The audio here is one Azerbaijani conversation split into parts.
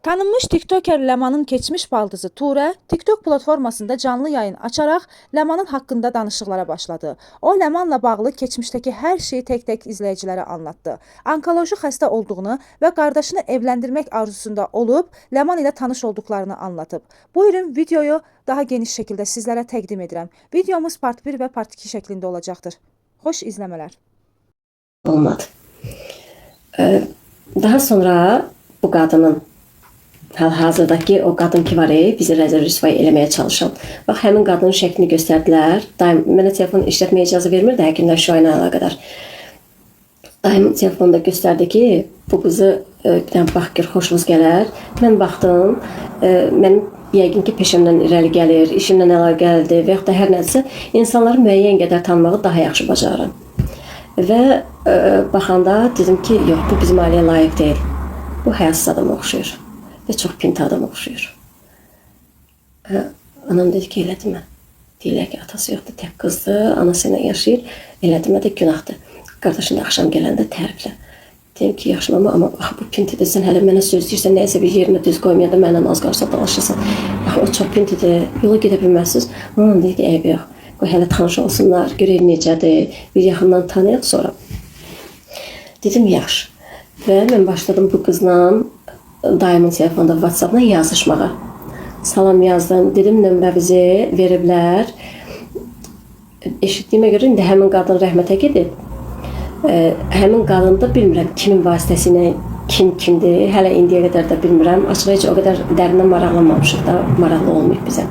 Tanınmış tiktoker Ləmanın keçmiş baldızı Turə TikTok platformasında canlı yayın açaraq Ləmanın haqqında danışıqlara başladı. O, Ləmanla bağlı keçmişdəki hər şeyi tək-tək izləyicilərə anlattı. Onkoloji xəstə olduğunu və qardaşını evləndirmək arzusunda olub, Ləman ilə tanış olduqlarını anlatıb. Buyurun, videoyu daha geniş şəkildə sizlərə təqdim edirəm. Videomuz part 1 və part 2 şəklində olacaqdır. Xoş izləmələr. Olmadı. Daha sonra bu qadının hal-hazırdakı o qadın ki var, bizi rəzil rüsvay eləməyə çalışan. Bax, həmin qadının şəklini göstərdilər. Daim mənə telefon işlətməyə icazə vermirdi həkimlər şu ayla əlaqədar. Daim telefonda göstərdi ki, bu qızı bir dənə bax gör, xoşunuz gələr. Mən baxdım, mənim yəqin ki peşəmdən irəli gəlir, işimdən əlaqəlidir və yaxud da hər nədirsə, insanları müəyyən qədər tanımağı daha yaxşı bacarıram. Və baxanda dedim ki, yox, bu bizim ailəyə layiq deyil. Bu həyasız adama oxşuyur və çox pinti adama oxşuyur. Anam dedi ki, elədimə. Deyirlər ki, atası yoxdur, tək qızdır, anası ilə yaşayır. Elədimə də günahdır. Qardaşın da axşam gələndə təriflə. Dedim ki, yaxşı mama, amma bax, bu pintidir, sən hələ mənə söz deyirsən, nəyəsə bir yerinə düz qoymayanda məndən az qarşısa dalaşırsan. Bax, o çox pintidir, yola gedə bilməzsiniz. Anam dedi ki, eybi yox. Qoy hələ tanış olsunlar, görək necədir, bir yaxından tanıyaq sonra. Dedim, yaxşı. Və mən başladım bu qızla dayımın telefonda WhatsApp-dan yazışmağa. Salam yazdım, dedim nömrəvizi veriblər. Eşitdiyimə görə indi həmin qadın rəhmətə gedib. Həmin qadın da bilmirəm kimin vasitəsilə, kimdir, hələ indiyə qədər də bilmirəm. Açıq heç o qədər dərindən maraqlanmamışıq da, maraqlı olmayıb bizə.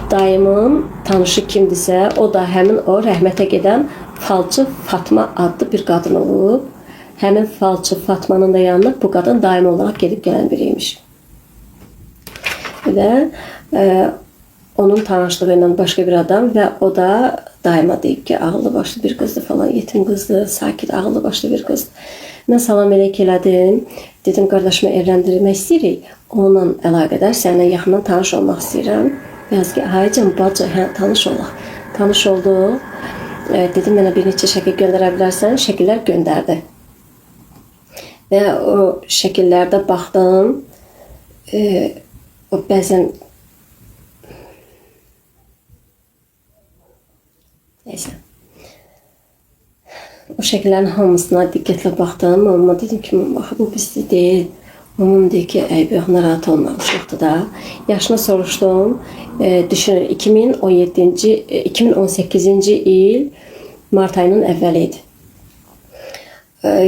Dayımın tanışı kimdirsə, o da həmin o rəhmətə gedən falçı Fatma adlı bir qadın olub. Həmin falçı Fatmanın da yanına bu qadın daim olaraq gedib gələn biriymiş. Və onun tanışlığı ilə başqa bir adam və o da daima deyib ki, ağıllı başlı bir qızdır falan, yetim qızdır, sakit, ağıllı başlı bir qızdır. Mən salam elək elədim, dedim qardaşımı evləndirmək istəyirik, onunla əlaqədar, səninlə yaxından tanış olmaq istəyirəm. Yaz ki, haycım, bacı, hə, tanış olaq. Tanış olduq, dedim, mənə bir neçə şəkil göndərə bilərsən, şəkillər göndərdi. Və o şəkillərdə baxdım, o bəzən neysə, o şəkillərin hamısına diqqətlə baxdım, amma dedim ki, bax, bu bizdə deyil. Umum deyir ki, eybi yox, narahat olmamışlıqdır da. Yaşını soruşdum, düşünün, 2018-ci il mart ayının əvvəli idi.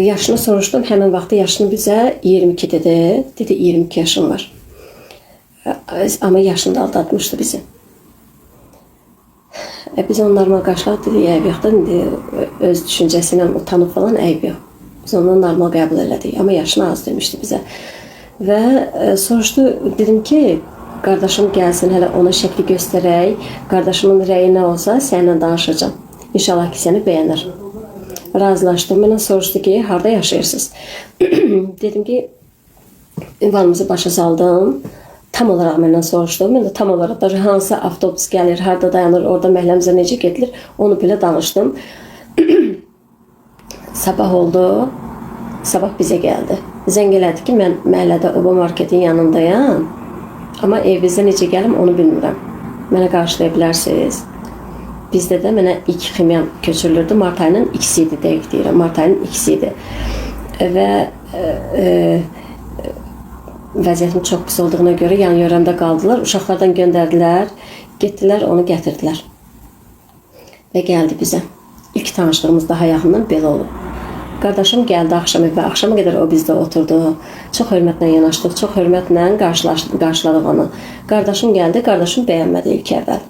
Yaşını soruşdum, həmin vaxtda yaşını bizə 22 dedi. Dedi, 22 yaşım var. Amma yaşını da aldatmışdı bizi. Biz onu normal qarşıladıq, dedik, eyb yoxdur, öz düşüncəsi ilə utanıb falan, eyb yox. Biz onu normal qəbul elədik, amma yaşını az demişdi bizə. Və soruşdu, dedim ki, qardaşım gəlsin, hələ ona şəkli göstərək, qardaşımın rəyi nə olsa, səninlə danışacağım. İnşallah ki, səni bəyənir. Razılaşdım, mənə soruşdu ki, harada yaşayırsınız? Dedim ki, ünvanımızı başa saldım. Tam olaraq məndən soruşdum. Mən də tam olaraq da hansı avtobus gəlir, harada dayanır, orada məhəlləmizə necə gedilir, onu belə danışdım. Sabah oldu, sabah bizə gəldi. Zəng elədi ki, mən məhəllədə Oba marketin yanındayam, amma evinizə necə gəlim, onu bilmirəm. Mənə qarşılaya bilərsiniz. Bizdə də mənə ilk ximyam köçürülürdü. Mart ayının ikisi idi, dəqiq deyirəm. Mart ayının ikisi idi. Və vəziyyətin çox pis olduğuna görə yan-yörəmdə qaldılar. Uşaqlardan göndərdilər, getdilər, onu gətirdilər. Və gəldi bizə. İlk tanışlığımız daha yaxından belə olub. Qardaşım gəldi axşam evə. Axşama qədər o bizdə oturdu. Çox hörmətlə yanaşdıq, çox hörmətlə qarşıladıq onu. Qardaşım gəldi, qardaşım bəyənmədi ilk əvvəl.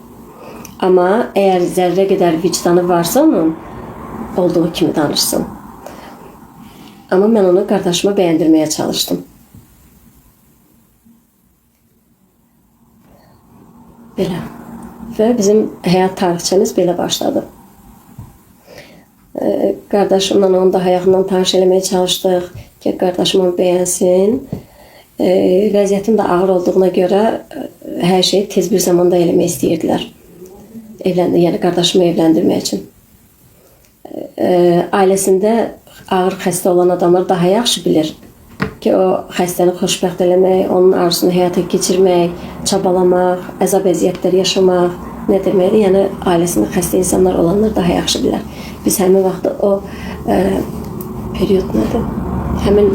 Amma əgər zərrə qədər vicdanı varsa onun, olduğu kimi danışsın. Amma mən onu qardaşıma bəyəndirməyə çalışdım. Belə. Və bizim həyat tarixçəmiz belə başladı. Qardaşımla onu daha yaxından tanış eləməyə çalışdıq ki, qardaşım onu bəyənsin. Vəziyyətim də ağır olduğuna görə hər şeyi tez bir zamanda eləmək istəyirdilər. Yəni qardaşımı evləndirmək üçün. Ailəsində ağır xəstə olan adamlar daha yaxşı bilir ki, o xəstəni xoşbəxt eləmək, onun arzusunu həyata keçirmək, çabalamaq, əzab əziyyətlər yaşamaq nə deməkdir? Yəni ailəsində xəstə insanlar olanlar daha yaxşı bilər. Biz həmin vaxtda o period nədir? Həmin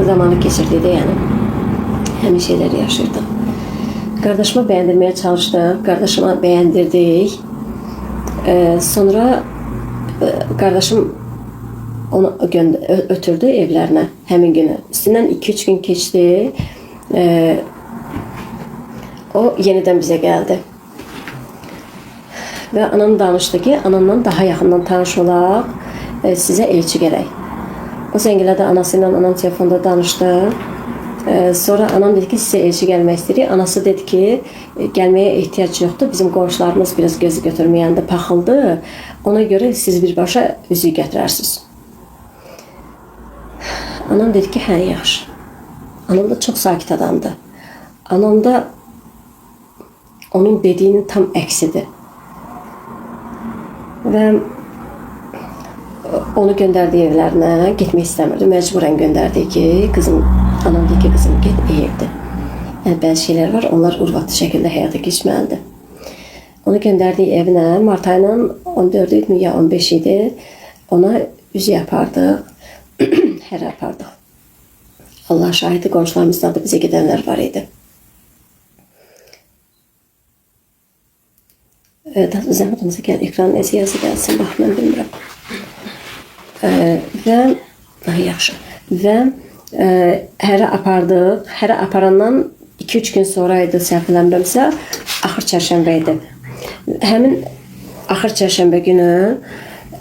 zamanı keçirdik də, yəni həmin şeyləri yaşayırdıq. Qardaşıma bəyəndirməyə çalışdıq, qardaşıma bəyəndirdik. Sonra qardaşım onu ötürdü evlərinə həmin günü. Üstündən 2-3 gün keçdi. O yenidən bizə gəldi. Və anam danışdı ki, anamla daha yaxından tanış olaq, sizə elçi gərək. O zənglədə anası ilə anam telefonda danışdı. Sonra anam dedi ki, sizə elçi gəlmək istəyirik. Anası dedi ki, gəlməyə ehtiyac yoxdur. Bizim qonşularımız biraz gözü götürməyəndə paxıldı. Ona görə siz birbaşa üzüyü gətirərsiniz. Anam dedi ki, hə, yaxşı. Anam da çox sakit adamdır. Anam da onun dediyinin tam əksidir. Və onu göndərdi evlərinə, getmək istəmirdi. Məcburən göndərdi ki, anam deyir ki, qızım get evdir. Yəni, bəzi şeylər var, onlar urvatlı şəkildə həyata keçməlidir. Onu göndərdi evinə, mart ayının 14 idi ya 15 idi. Ona üzük apardıq, hərə apardıq. Allah şahidi, qonşularımızdan da bizə gedənlər var idi. Zəhmətimizi gəl, ekranın əziyyəsi gəlsin, bax, mən bilmirəm. Yaxşı. Və hərə apardıq. Hərə aparandan 2-3 gün sonra idi, səhv eləmirəmsə, axır çərşənbə idi. Həmin axır çərşənbə günü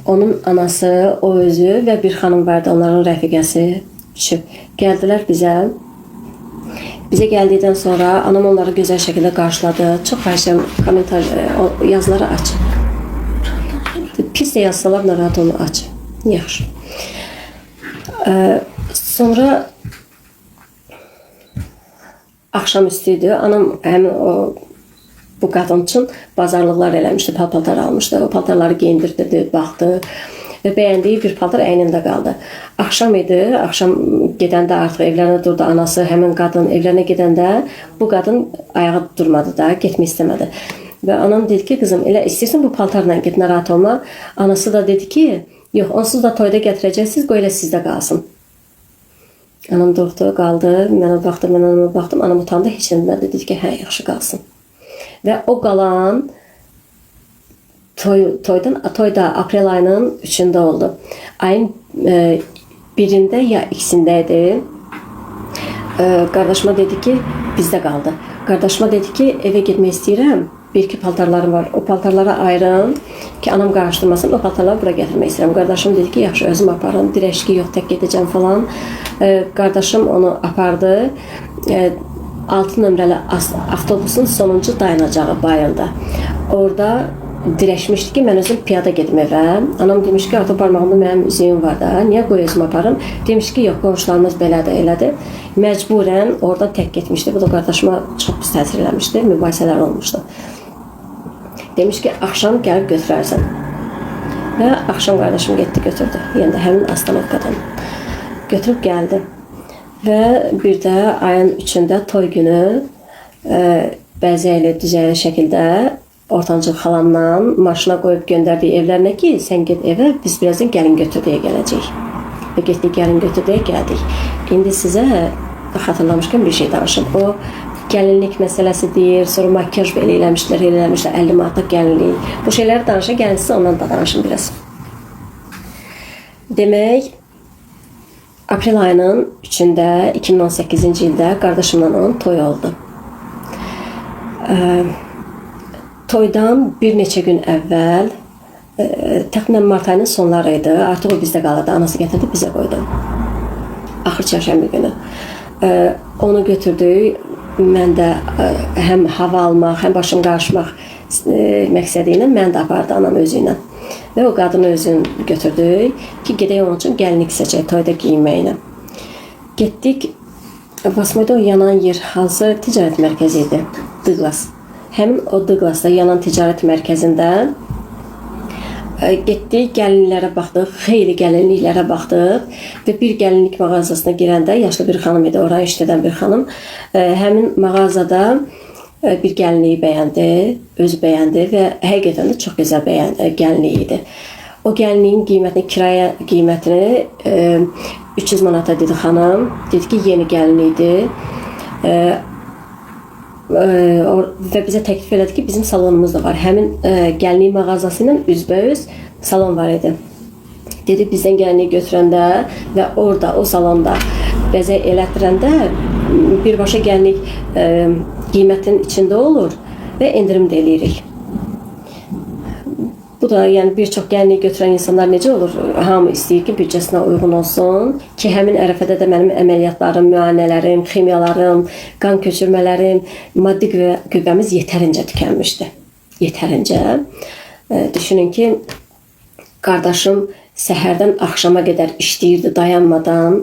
onun anası, o özü və bir xanım vardı, onların rəfiqəsi düşüb. Gəldilər bizə. Bizə gəldikdən sonra anam onları gözəl şəkildə qarşıladı. Çox xahişəm, komentar yazıları aç. Pis də yazsalar, narahat onu aç. Yaxşı. Sonra axşamüstü idi. Anam həmin bu qadın üçün bazarlıqlar eləmişdi, paltar almışdı. O paltarları geyindirdi, baxdı və bəyəndiyi bir paltar əynində qaldı. Axşam idi, axşam gedəndə artıq evlərinə durdu anası, həmin qadın evlərinə gedəndə bu qadın ayağa durmadı da, getmək istəmədi. Və anam dedi ki, qızım, elə istəyirsən bu paltarla get, narahat olma. Anası da dedi ki, yox, onsuz da toyda gətirəcəksiniz, qoy elə sizdə qalsın. Anam durdu, qaldı, mən ona baxdım, anam utandı, heç nədən dedi ki, hə, yaxşı qalsın. Və o qalan toyda aprel ayının 3-də oldu. Ayın 1-də ya 2-də idi. Qardaşıma dedi ki, bizdə qaldı. Qardaşıma dedi ki, evə getmək istəyirəm. Bir-iki paltarlarım var. O paltarlara ayırın ki, anam qarışdırmasın. O paltarları bura gətirmək istəyirəm. Qardaşım dedi ki, yaxşı, özüm aparım. Dirəşki yox, tək gedəcəm falan. Qardaşım onu apardı. 6 nömrəli avtobusun sonuncu dayanacağı bayıldı. Orada dirəşmişdi ki, mən özüm piyada gedim evə. Anam demiş ki, artıq barmağımda mənim üzüyüm var da, niyə qoy özüm aparım? Demiş ki, yox, qonşularımız belədir, elədir. Məcburən oradan tək getmişdi. Bu da qardaşıma çox pis təsir eləmişdi, mübahisələr olmuşdu. Demiş ki, axşam gəlib götürərsən. Və axşam qardaşım getdi, götürdü. Yəni də həmin astanovkadan götürüb gəldi. Və bir də ayın 3-də toy günü bəzəkli, düzəyli şəkildə ortancıl xalamdan maşına qoyub göndərdiyi evlərinə ki, sən get evə, biz birazdan gəlin götür deyə gələcəyik. Və getdik, gəlin götür deyə gəldik. İndi sizə xatırlamışkən bir şey danışım. O gəlinlik məsələsi deyir, sonra makyaj belə eləmişdilər, 50 manatlıq gəlinlik. Bu şeyləri danışa gəlin sizə, ondan da danışım biraz. Demək, aprel ayının 3-də 2018-ci ildə qardaşımla onun toy oldu. Toydan bir neçə gün əvvəl, təxminən mart ayının sonları idi, artıq o bizdə qalırdı, anası gətirdi, bizə qoydu. Axır çərşənbə günü. Onu götürdük, mən də həm hava almaq, həm başım qarışmaq məqsədi ilə mən də apardı anam özü ilə. Və o qadını özünü götürdük ki, gedək onun üçün gəlinlik seçək, toyda giyinməyinə. Getdik, Basmayda o yanan yer hansı ticarət mərkəzi idi? Douglas. Həmin o Douglasda yanan ticarət mərkəzində getdik, gəlinliklərə baxdıq, xeyli gəlinliklərə baxdıq və bir gəlinlik mağazasına girəndə yaşlı bir xanım idi, oraya işlədən bir xanım. Həmin mağazada bir gəlinliyi bəyəndi, özü bəyəndi və həqiqətən də çox gözəl gəlinlik idi. O gəlinliyin qiymətini, kirayə qiymətini 300 manata dedi xanım. Dedi ki, yeni gəlinlikdir. Və bizə təklif elədi ki, bizim salonumuz da var. Həmin gəlinlik mağazası ilə üzbəüz salon var idi. Dedi, bizdən gəlinlik götürəndə və orada, o salonda bəzək elətdirəndə birbaşa gəlinlik qiymətinin içində olur və endirim də eləyirik. Bu da yəni bir çox gəlinlik götürən insanlar necə olur? Hamı istəyir ki, büdcəsinə uyğun olsun ki, həmin ərəfədə də mənim əməliyyatlarım, müayinələrim, ximiyalarım, qan köçürmələrim, maddi qüvvəmiz yetərincə tükənmişdi. Yetərincə. Düşünün ki, qardaşım səhərdən axşama qədər işləyirdi dayanmadan.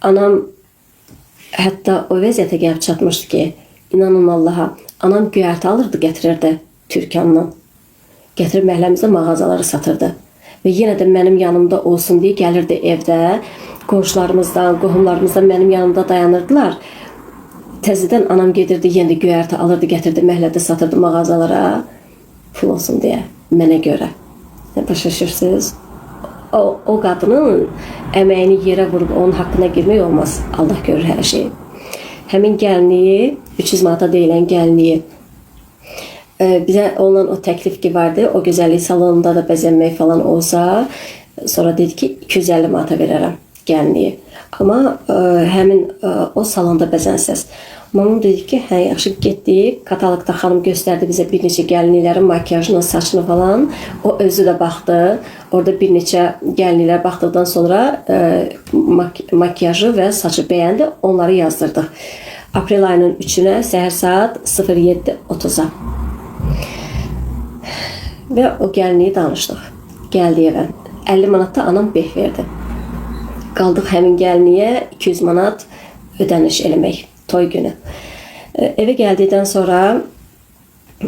Anam hətta o vəziyyətə gəlib çatmışdı ki, inanın Allaha, anam göyərti alırdı, gətirirdi Türkandan. Gətirib məhəlləmizdə mağazaları satırdı. Və yenə də mənim yanımda olsun deyə gəlirdi evdə. Qonşularımızdan, qohumlarımızdan mənim yanımda dayanırdılar. Təzədən anam gedirdi, yenə də göyərti alırdı, gətirdi məhəllədə satırdı mağazalara. Pul olsun deyə, mənə görə. Başa düşürsünüz? O qadının əməyini yerə vurub onun haqqına girmək olmaz. Allah görür hər şeyi. Həmin gəlinliyi, 300 manata deyilən gəlinliyi bizə olunan o təklif ki vardı, o gözəllik salonunda da bəzənmək falan olsa, sonra dedi ki 250 manata verərəm gəlinliyi. Amma həmin o salonda bəzənsəz. Mamam dedi ki, hə yaxşı, getdik, kataloqda xanım göstərdi bizə bir neçə gəlinliklərin makyajını, saçını falan. O özü də baxdı. Orada bir neçə gəlinliklər baxdıqdan sonra makyajı və saçı bəyəndi, onları yazdırdıq. Aprel ayının 3-ünə səhər saat 07:30-a. Və o gəlinliyi danışdıq. Gəldi evə. 50 manat da anam beh verdi. Qaldıq həmin gəlinliyə 200 manat ödəniş eləmək toy günü. Evə gəldikdən sonra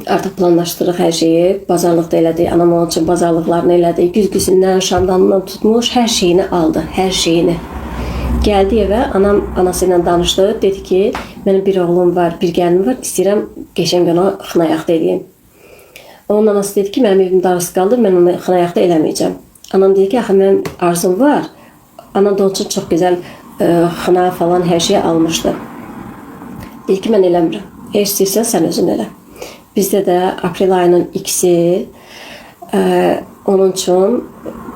artıq planlaşdırıq hər şeyi. Bazarlıq da elədik. Anam onun üçün bazarlıqlarını elədi. Güzgüsündən, şamdanından tutmuş hər şeyini aldı. Hər şeyini. Gəldi evə, anam anası ilə danışdı. Dedi ki, mənim bir oğlum var, bir gəlinim var. İstəyirəm qəşəng ona xınayaqda eləyim. Onun anası dedi ki, mənim evim darısı qaldı, mən onu xınayaqda eləməyəcəm. Anam dedi ki, axı mənim arzum var. Anam da onun üçün çox gözəl xına falan hər şeyi almışdı. Dedi ki, mən eləmirəm. İstəyirsən sən özün elə. Bizdə də aprel ayının 2-si onun üçün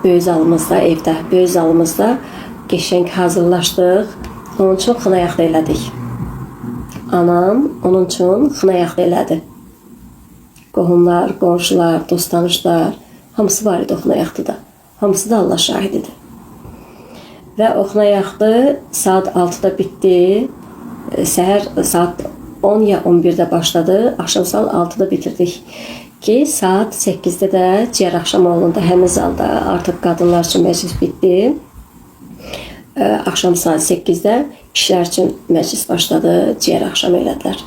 böyük zalımızda, evdə, böyük zalımızda qəşəng hazırlaşdıq. Onun üçün xınayaqda elədik. Anam onun üçün xınayaqda elədi. Qohumlar, qonşular, dost-tanışlar, hamısı var idi o xınayaqda. Hamısı da Allah şahididir. Və o xınayaqda saat 6-da bitdi. Səhər saat 10 ya 11-də başladı. Axşam saat 6-da bitirdik. Ki saat 8-də də Ciyər Axşamoğlu'nda həmin zalda artıq qadınlar üçün məclis bitdi. Axşam saat 8-də kişilər üçün məclis başladı. Ciyər Axşam elədilər.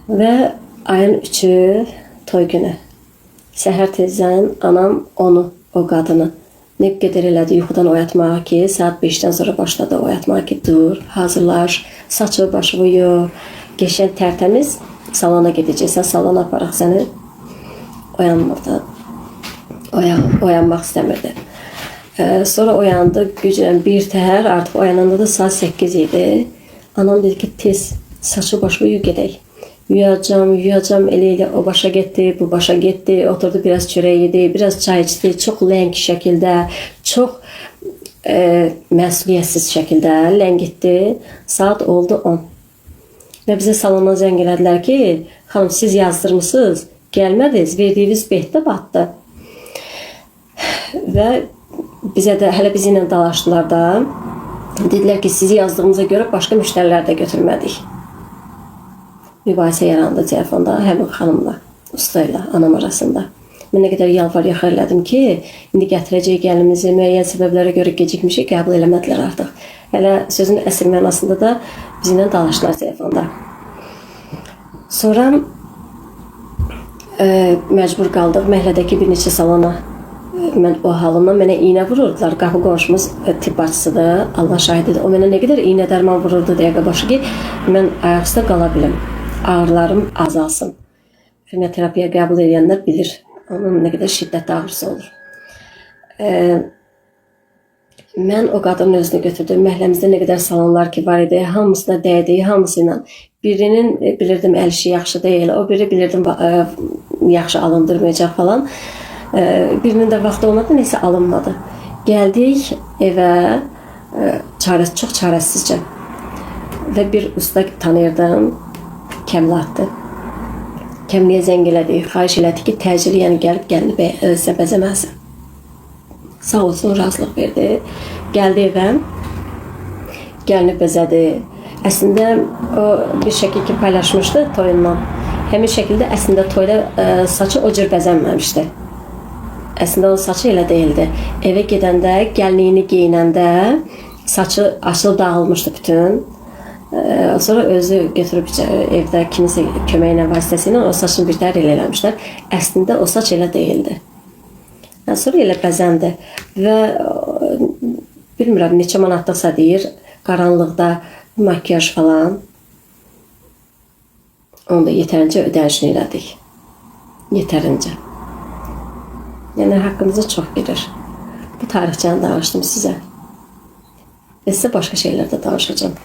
Və ayın 3-ü toy günü. Səhər tezdən anam onu, o qadını nə qədər elədi yuxudan oyatmağa ki, saat 5-dən sonra başladı oyatmağa ki, dur, hazırlaş, saçı, başı boyu, qəşəng tərtəmiz salona gedəcəksən, salona aparaq səni. Oyanmırdı. Oyanmaq istəmirdi. Sonra oyandı, güclə bir təhər, artıq oyananda da saat 8 idi. Anam dedi ki, tez saçı, başı boyu gedək. Yuyacam, elə o başa getdi, bu başa getdi, oturdu, biraz çörək yedi, biraz çay içdi, çox ləng şəkildə, çox məsuliyyətsiz şəkildə ləng etdi. Saat oldu 10. Və bizə salona zəng elədilər ki, xanım siz yazdırmışsınız, gəlmədiniz, verdiyiniz behdə batdı. Və bizə də, hələ bizi ilə dalaşdılar da, dedilər ki, sizi yazdığımıza görə başqa müştərilər də götürmədik. Mübahisə yarandı telefonda həmin xanımla, usta ilə, anam arasında. Mən nə qədər yalvar-yaxar elədim ki, indi gətirəcək gəlimizi müəyyən səbəblərə görə gecikmişik, qəbul eləmədilər artıq. Hələ sözün əsl mənasında da bizimlə dalaşdılar telefonda. Sonra məcbur qaldıq məhlədəki bir neçə salona. Mən o halımdan mənə iynə vururdular. Qapı qonşumuz tibb bacısıdır. Allah şahididir. O mənə nə qədər iynə dərman vururdu dəqiqə başı ki, mən ayaq üstə qala bilim. Ağrılarım azalsın. Fizioterapiya qəbul edənlər bilir. Onun nə qədər şiddətli ağrısı olur. Mən o qadının özünü götürdüm. Məhəlləmizdə nə qədər salonlar ki var idi, hamısına dəydi, hamısıyla. Birinin bilirdim əl işi yaxşı deyil, o biri bilirdim yaxşı alındırmayacaq falan. Birinin də vaxtı olmadı, nəsə alınmadı. Gəldik evə, çox çarəsizcə. Və bir usta tanıyırdım, kəmlatdı. Kəmliyə zəng elədik, xahiş elədik ki, təcili yəni gəlib gəlini bəzəməsin. Sağ olsun, razılıq verdi. Gəldi evə, gəlini bəzədi. Əslində o bir şəkil ki paylaşmışdı toyundan. Həmin şəkildə əslində toyda saçı o cür bəzənməmişdi. Əslində onun saçı elə deyildi. Evə gedəndə, gəlinliyini geyinəndə saçı açılıb dağılmışdı bütün. Sonra özü götürüb evdə kimisə köməklə vasitəsilə o saçını bir təhər eləmişlər. Əslində o saç elə deyildi. Sonra elə bəzəndi və bilmirəm neçə manatlıqsa deyir, qaranlıqda makyaj falan. Onu da yetərincə ödənişini elədik. Yetərincə. Yəni haqqımızda çox bilir. Bu tarixçəni danışdım sizə. Və sizə başqa şeylərdə danışacağım.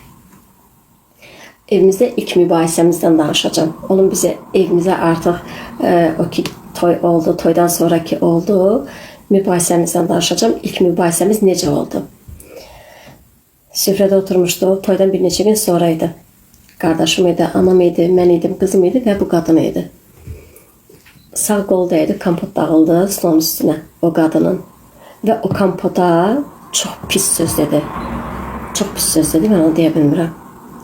Evimizdə ilk mübahisəmizdən danışacağım. Onun bizə evimizə artıq o ki toy oldu, toydan sonraki oldu. Mübahisəmizdən danışacağım. İlk mübahisəmiz necə oldu? Süfrədə oturmuşduq. Toydan bir neçə gün sonra idi. Qardaşım idi, anam idi, mən idim, qızım idi və bu qadın idi. Sağ qolda idi, kompot dağıldı stolun üstünə o qadının. Və o kompota çox pis söz dedi. Çox pis söz dedi, mən onu deyə bilmirəm.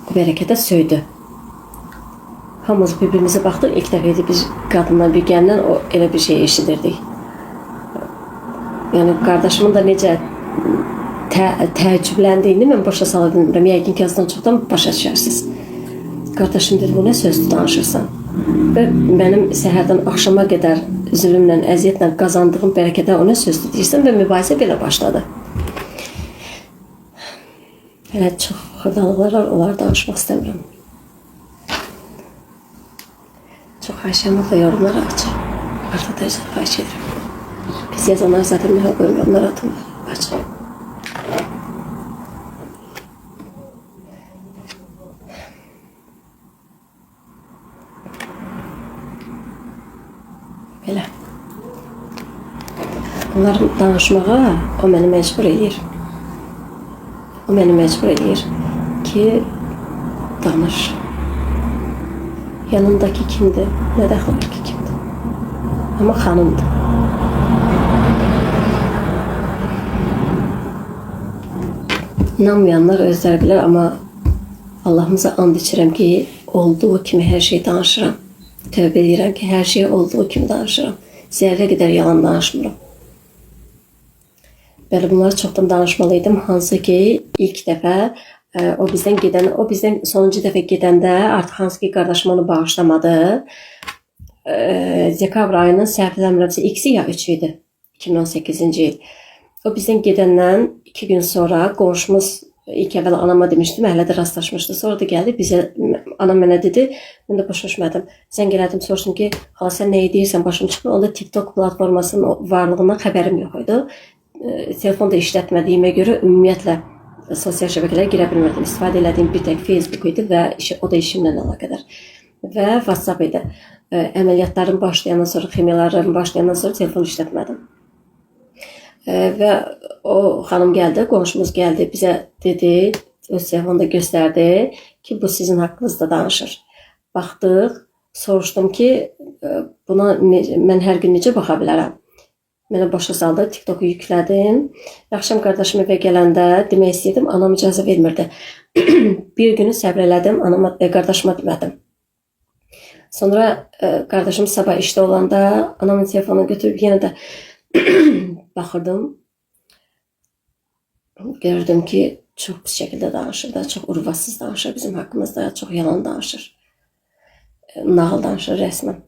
O bərəkətə söydü. Hamımız bir-birimize baxdıq. İlk dəfə idi biz qadından, bir gəndən o elə bir şey eşidirdik. Yəni qardaşımın da necə təəccübləndiyini mən başa sala bilmirəm. Yəqin ki, azdan çoxdan başa düşərsiniz. Qardaşım dedi, bu nə sözdür danışırsan? Və mənim səhərdən axşama qədər zülümlə, əziyyətlə qazandığım bərəkətə o nə sözdür deyirsən və mübahisə belə başladı. Hələ çox xırdalıqlar var, onları danışmaq istəmirəm. Çox xahiş yorumlara açır. Artıq da xahiş edirəm. Biz yazanlar zaten məhəl qoymuyor, onları atın açır. Belə. Onları danışmağa o məni məcbur edir. O məni məcbur edir ki, danış. Yanındakı kimdir? Nə dəxildəki kimdir? Amma xanımdır. İnanmayanlar özləri bilər, amma Allahımıza and içirəm ki, olduğu kimi hər şey danışıram. Tövbə edirəm ki, hər şey olduğu kimi danışıram. Zərrə qədər yalan danışmıram. Bəli, bunları çoxdan danışmalıydım. Hansı ki, ilk dəfə o bizdən sonuncu dəfə gedəndə artıq hansı ki, qardaşım onu bağışlamadı. Dekabr ayının səhv eləmirəmsə X-i ya 3 idi. 2018-ci il. O bizdən gedəndən 2 gün sonra qonşumuz ilk əvvəl anama demişdi, məhəllədə rastlaşmışdı. Sonra da gəldi bizə, anam mənə dedi, mən də başa düşmədim. Zəng elədim, soruşdum ki, hala sən nə edirsən, başım çıxmır. Onda TikTok platformasının varlığından xəbərim yox idi. Telefon da işlətmədiyimə görə ümumiyyətlə sosial şəbəkələrə girə bilmirdim. İstifadə elədiyim bir tək Facebook idi və o da işimlə əlaqədar. Və WhatsApp idi. Əməliyyatlarım başlayandan sonra, ximiyalarım başlayandan sonra telefon işlətmədim. Və o xanım gəldi, qonşumuz gəldi, bizə dedi, öz telefonda göstərdi ki, bu sizin haqqınızda danışır. Baxdıq, soruşdum ki, buna mən hər gün necə baxa bilərəm? Mənə başa saldı, TikToku yüklədim. Axşam qardaşım evə gələndə demək istəyirdim, anam icazə vermirdi. Bir günü səbr elədim, qardaşıma demədim. Sonra qardaşım sabah işdə olanda anamın telefonunu götürüb yenə də baxırdım. Gördüm ki, çox pis şəkildə danışır da, çox urvasız danışır bizim haqqımızda, çox yalan danışır. Nağıl danışır rəsmən.